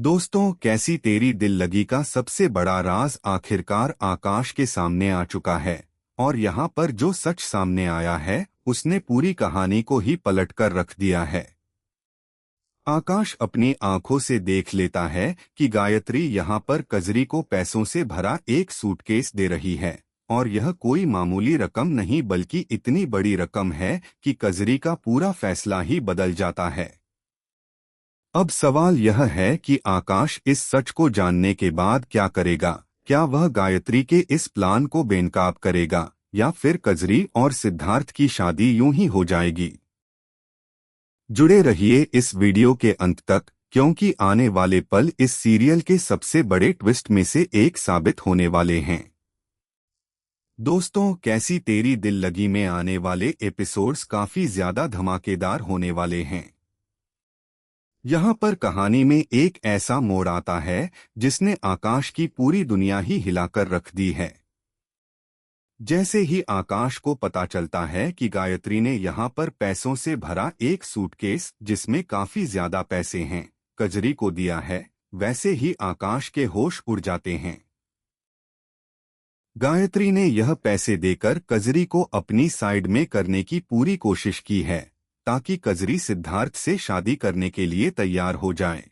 दोस्तों, कैसी तेरी दिल लगी का सबसे बड़ा राज आखिरकार आकाश के सामने आ चुका है। और यहाँ पर जो सच सामने आया है उसने पूरी कहानी को ही पलट कर रख दिया है। आकाश अपनी आंखों से देख लेता है कि गायत्री यहाँ पर कजरी को पैसों से भरा एक सूटकेस दे रही है। और यह कोई मामूली रकम नहीं बल्कि इतनी बड़ी रकम है कि कजरी का पूरा फैसला ही बदल जाता है। अब सवाल यह है कि आकाश इस सच को जानने के बाद क्या करेगा। क्या वह गायत्री के इस प्लान को बेनकाब करेगा या फिर कजरी और सिद्धार्थ की शादी यूं ही हो जाएगी। जुड़े रहिए इस वीडियो के अंत तक, क्योंकि आने वाले पल इस सीरियल के सबसे बड़े ट्विस्ट में से एक साबित होने वाले हैं। दोस्तों, कैसी तेरी दिल लगी में आने वाले एपिसोड्स काफी ज्यादा धमाकेदार होने वाले हैं। यहाँ पर कहानी में एक ऐसा मोड़ आता है जिसने आकाश की पूरी दुनिया ही हिलाकर रख दी है। जैसे ही आकाश को पता चलता है कि गायत्री ने यहाँ पर पैसों से भरा एक सूटकेस जिसमें काफी ज्यादा पैसे हैं कजरी को दिया है, वैसे ही आकाश के होश उड़ जाते हैं। गायत्री ने यह पैसे देकर कजरी को अपनी साइड में करने की पूरी कोशिश की है ताकि कजरी सिद्धार्थ से शादी करने के लिए तैयार हो जाए।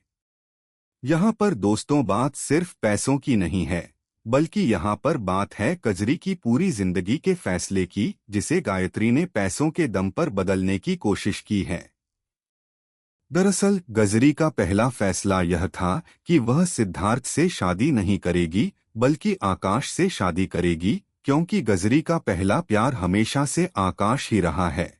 यहाँ पर दोस्तों बात सिर्फ पैसों की नहीं है, बल्कि यहाँ पर बात है कजरी की पूरी जिंदगी के फैसले की, जिसे गायत्री ने पैसों के दम पर बदलने की कोशिश की है। दरअसल कजरी का पहला फैसला यह था कि वह सिद्धार्थ से शादी नहीं करेगी बल्कि आकाश से शादी करेगी, क्योंकि कजरी का पहला प्यार हमेशा से आकाश ही रहा है।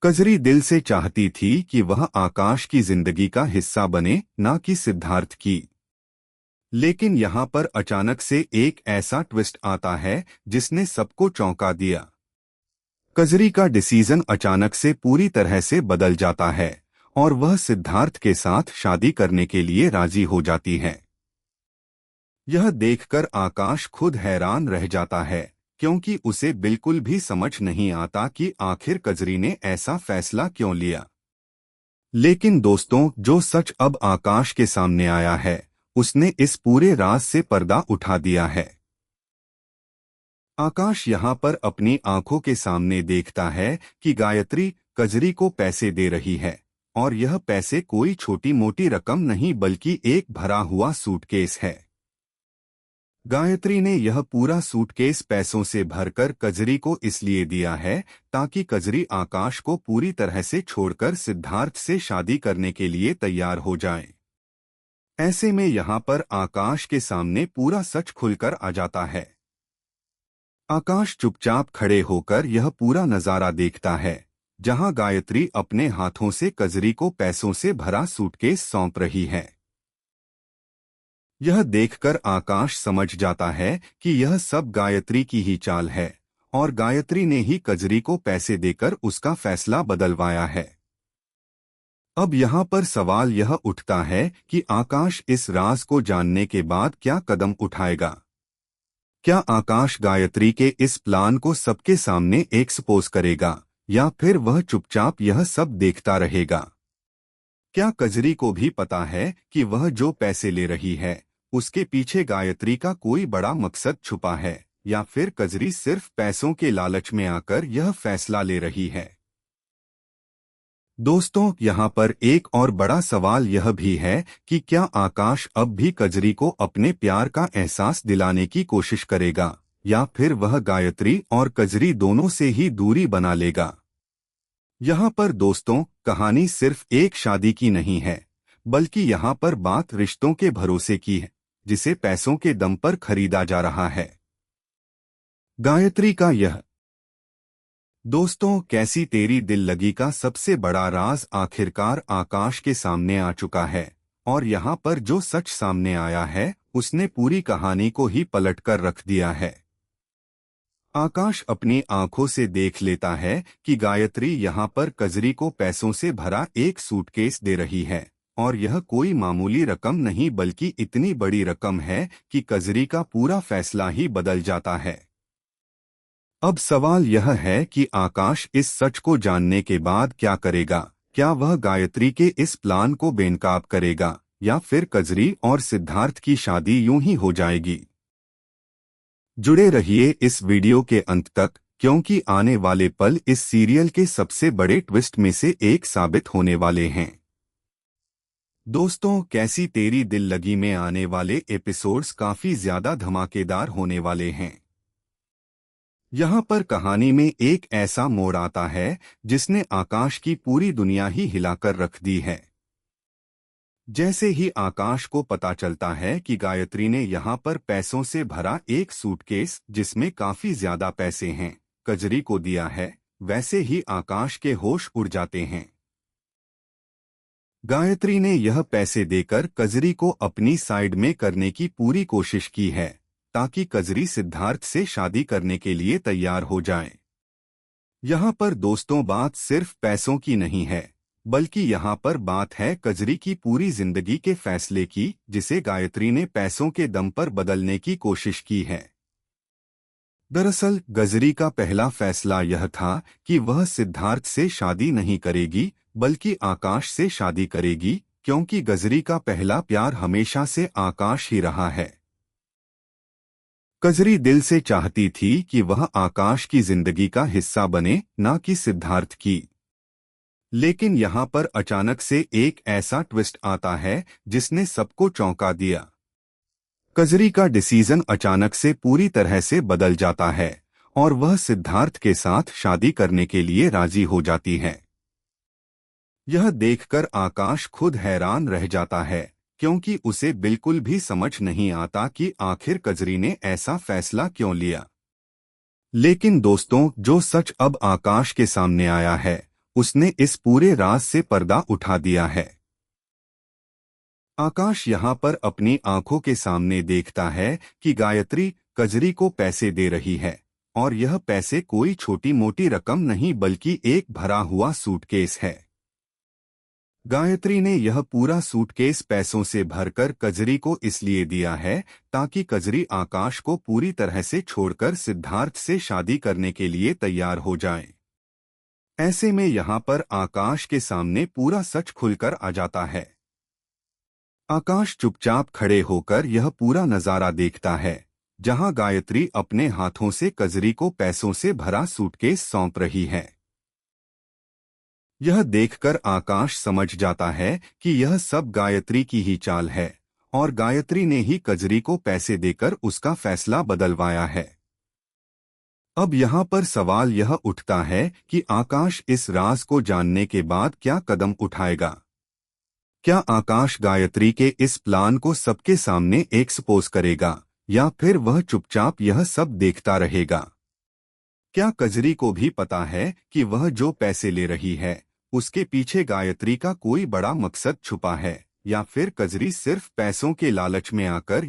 कजरी दिल से चाहती थी कि वह आकाश की जिंदगी का हिस्सा बने, ना कि सिद्धार्थ की। लेकिन यहाँ पर अचानक से एक ऐसा ट्विस्ट आता है जिसने सबको चौंका दिया। कजरी का डिसीजन अचानक से पूरी तरह से बदल जाता है और वह सिद्धार्थ के साथ शादी करने के लिए राजी हो जाती है। यह देखकर आकाश खुद हैरान रह जाता है, क्योंकि उसे बिल्कुल भी समझ नहीं आता कि आखिर कजरी ने ऐसा फैसला क्यों लिया। लेकिन दोस्तों, जो सच अब आकाश के सामने आया है उसने इस पूरे राज से पर्दा उठा दिया है। आकाश यहाँ पर अपनी आंखों के सामने देखता है कि गायत्री कजरी को पैसे दे रही है, और यह पैसे कोई छोटी मोटी रकम नहीं बल्कि एक भरा हुआ सूटकेस है। गायत्री ने यह पूरा सूटकेस पैसों से भरकर कजरी को इसलिए दिया है ताकि कजरी आकाश को पूरी तरह से छोड़कर सिद्धार्थ से शादी करने के लिए तैयार हो जाए। ऐसे में यहाँ पर आकाश के सामने पूरा सच खुलकर आ जाता है। आकाश चुपचाप खड़े होकर यह पूरा नजारा देखता है, जहां गायत्री अपने हाथों से कजरी को पैसों से भरा सूटकेस सौंप रही है। यह देखकर आकाश समझ जाता है कि यह सब गायत्री की ही चाल है और गायत्री ने ही कजरी को पैसे देकर उसका फैसला बदलवाया है। अब यहाँ पर सवाल यह उठता है कि आकाश इस राज को जानने के बाद क्या कदम उठाएगा। क्या आकाश गायत्री के इस प्लान को सबके सामने एक्सपोज करेगा या फिर वह चुपचाप यह सब देखता रहेगा। क्या कजरी को भी पता है कि वह जो पैसे ले रही है उसके पीछे गायत्री का कोई बड़ा मकसद छुपा है, या फिर कजरी सिर्फ पैसों के लालच में आकर यह फैसला ले रही है। दोस्तों, यहाँ पर एक और बड़ा सवाल यह भी है कि क्या आकाश अब भी कजरी को अपने प्यार का एहसास दिलाने की कोशिश करेगा या फिर वह गायत्री और कजरी दोनों से ही दूरी बना लेगा। यहाँ पर दोस्तों कहानी सिर्फ एक शादी की नहीं है, बल्कि यहाँ पर बात रिश्तों के भरोसे की है, जिसे पैसों के दम पर खरीदा जा रहा है। गायत्री का यह दोस्तों कैसी तेरी दिल लगी का सबसे बड़ा राज आखिरकार आकाश के सामने आ चुका है, और यहाँ पर जो सच सामने आया है उसने पूरी कहानी को ही पलट कर रख दिया है। आकाश अपनी आंखों से देख लेता है कि गायत्री यहाँ पर कजरी को पैसों से भरा एक सूटकेस दे रही है, और यह कोई मामूली रकम नहीं बल्कि इतनी बड़ी रकम है कि कजरी का पूरा फैसला ही बदल जाता है। अब सवाल यह है कि आकाश इस सच को जानने के बाद क्या करेगा। क्या वह गायत्री के इस प्लान को बेनकाब करेगा या फिर कजरी और सिद्धार्थ की शादी यूं ही हो जाएगी? जुड़े रहिए इस वीडियो के अंत तक, क्योंकि आने वाले पल इस सीरियल के सबसे बड़े ट्विस्ट में से एक साबित होने वाले हैं। दोस्तों, कैसी तेरी दिल लगी में आने वाले एपिसोड्स काफी ज्यादा धमाकेदार होने वाले हैं। यहाँ पर कहानी में एक ऐसा मोड़ आता है जिसने आकाश की पूरी दुनिया ही हिलाकर रख दी है। जैसे ही आकाश को पता चलता है कि गायत्री ने यहाँ पर पैसों से भरा एक सूटकेस जिसमें काफी ज्यादा पैसे हैं, कजरी को दिया है, वैसे ही आकाश के होश उड़ जाते हैं। गायत्री ने यह पैसे देकर कजरी को अपनी साइड में करने की पूरी कोशिश की है ताकि कजरी सिद्धार्थ से शादी करने के लिए तैयार हो जाए। यहाँ पर दोस्तों बात सिर्फ पैसों की नहीं है, बल्कि यहाँ पर बात है कजरी की पूरी जिंदगी के फैसले की, जिसे गायत्री ने पैसों के दम पर बदलने की कोशिश की है। दरअसल कजरी का पहला फैसला यह था कि वह सिद्धार्थ से शादी नहीं करेगी बल्कि आकाश से शादी करेगी, क्योंकि कजरी का पहला प्यार हमेशा से आकाश ही रहा है। कजरी दिल से चाहती थी कि वह आकाश की जिंदगी का हिस्सा बने, ना कि सिद्धार्थ की। लेकिन यहाँ पर अचानक से एक ऐसा ट्विस्ट आता है जिसने सबको चौंका दिया। कजरी का डिसीजन अचानक से पूरी तरह से बदल जाता है और वह सिद्धार्थ के साथ शादी करने के लिए राजी हो जाती है। यह देखकर आकाश खुद हैरान रह जाता है, क्योंकि उसे बिल्कुल भी समझ नहीं आता कि आखिर कजरी ने ऐसा फैसला क्यों लिया। लेकिन दोस्तों, जो सच अब आकाश के सामने आया है उसने इस पूरे राज से पर्दा उठा दिया है। आकाश यहाँ पर अपनी आंखों के सामने देखता है कि गायत्री कजरी को पैसे दे रही है, और यह पैसे कोई छोटी मोटी रकम नहीं बल्कि एक भरा हुआ सूटकेस है। गायत्री ने यह पूरा सूटकेस पैसों से भरकर कजरी को इसलिए दिया है ताकि कजरी आकाश को पूरी तरह से छोड़कर सिद्धार्थ से शादी करने के लिए तैयार हो जाए। ऐसे में यहाँ पर आकाश के सामने पूरा सच खुलकर आ जाता है। आकाश चुपचाप खड़े होकर यह पूरा नजारा देखता है, जहां गायत्री अपने हाथों से कजरी को पैसों से भरा सूटकेस सौंप रही है। यह देखकर आकाश समझ जाता है कि यह सब गायत्री की ही चाल है और गायत्री ने ही कजरी को पैसे देकर उसका फैसला बदलवाया है। अब यहाँ पर सवाल यह उठता है कि आकाश इस राज को जानने के बाद क्या कदम उठाएगा। क्या आकाश गायत्री के इस प्लान को सबके सामने एक्सपोज करेगा या फिर वह चुपचाप यह सब देखता रहेगा? क्या कजरी को भी पता है कि वह जो पैसे ले रही है उसके पीछे गायत्री का कोई बड़ा मकसद छुपा है, या फिर कजरी सिर्फ पैसों के लालच में आकर